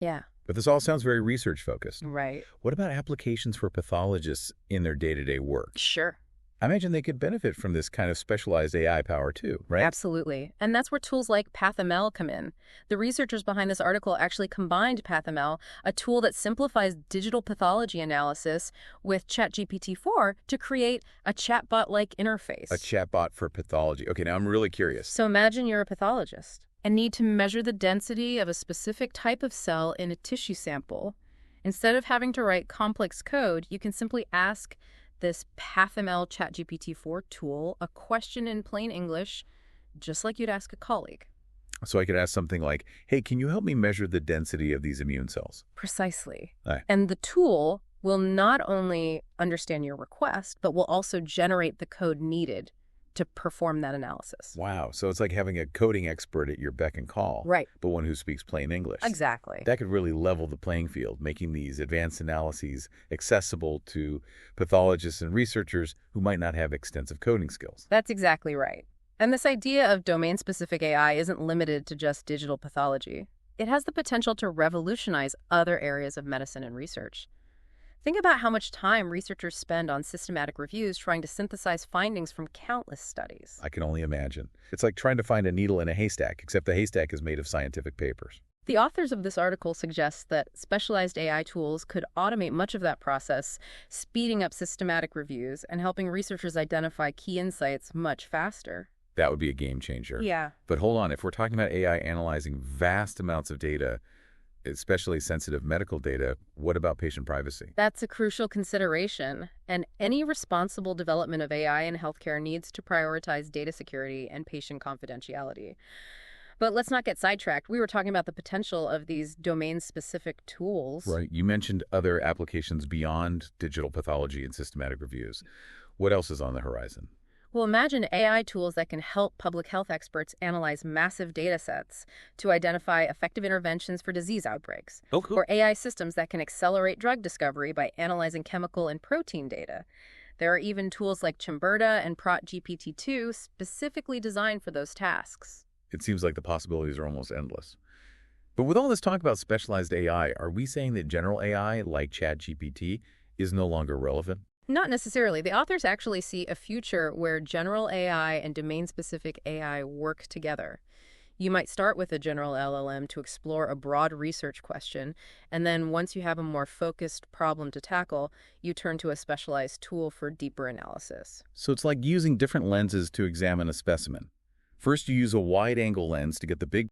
Yeah, But this all sounds very research-focused. right. What about applications for pathologists in their day-to-day work? Sure. I imagine they could benefit from this kind of specialized AI power too, right? Absolutely. And that's where tools like PathML come in. The researchers behind this article actually combined PathML, a tool that simplifies digital pathology analysis, with ChatGPT-4 to create a chatbot-like interface. A chatbot for pathology. Okay, now I'm really curious. So imagine you're a pathologist and need to measure the density of a specific type of cell in a tissue sample. Instead of having to write complex code, you can simply ask this PathML ChatGPT-4 tool a question in plain English, just like you'd ask a colleague. So I could ask something like, hey, can you help me measure the density of these immune cells? Precisely. Aye. And the tool will not only understand your request, but will also generate the code needed to perform that analysis. Wow, so it's like having a coding expert at your beck and call, Right. but one who speaks plain English. Exactly. That could really level the playing field, making these advanced analyses accessible to pathologists and researchers who might not have extensive coding skills. That's exactly right. And this idea of domain-specific AI isn't limited to just digital pathology. It has the potential to revolutionize other areas of medicine and research. Think about how much time researchers spend on systematic reviews trying to synthesize findings from countless studies. I can only imagine. It's like trying to find a needle in a haystack, except the haystack is made of scientific papers. The authors of this article suggest that specialized AI tools could automate much of that process, speeding up systematic reviews and helping researchers identify key insights much faster. That would be a game changer. Yeah. But hold on, if we're talking about AI analyzing vast amounts of data, especially sensitive medical data, what about patient privacy? That's a crucial consideration, and any responsible development of AI in healthcare needs to prioritize data security and patient confidentiality. But let's not get sidetracked. We were talking about the potential of these domain-specific tools. Right. You mentioned other applications beyond digital pathology and systematic reviews. What else is on the horizon? Well, imagine AI tools that can help public health experts analyze massive data sets to identify effective interventions for disease outbreaks. Oh, cool. Or AI systems that can accelerate drug discovery by analyzing chemical and protein data. There are even tools like Chimberta and ProtGPT-2 specifically designed for those tasks. It seems like the possibilities are almost endless. But with all this talk about specialized AI, are we saying that general AI, like ChatGPT, is no longer relevant? Not necessarily. The authors actually see a future where general AI and domain-specific AI work together. You might start with a general LLM to explore a broad research question, and then once you have a more focused problem to tackle, you turn to a specialized tool for deeper analysis. So it's like using different lenses to examine a specimen. First, you use a wide-angle lens to get the big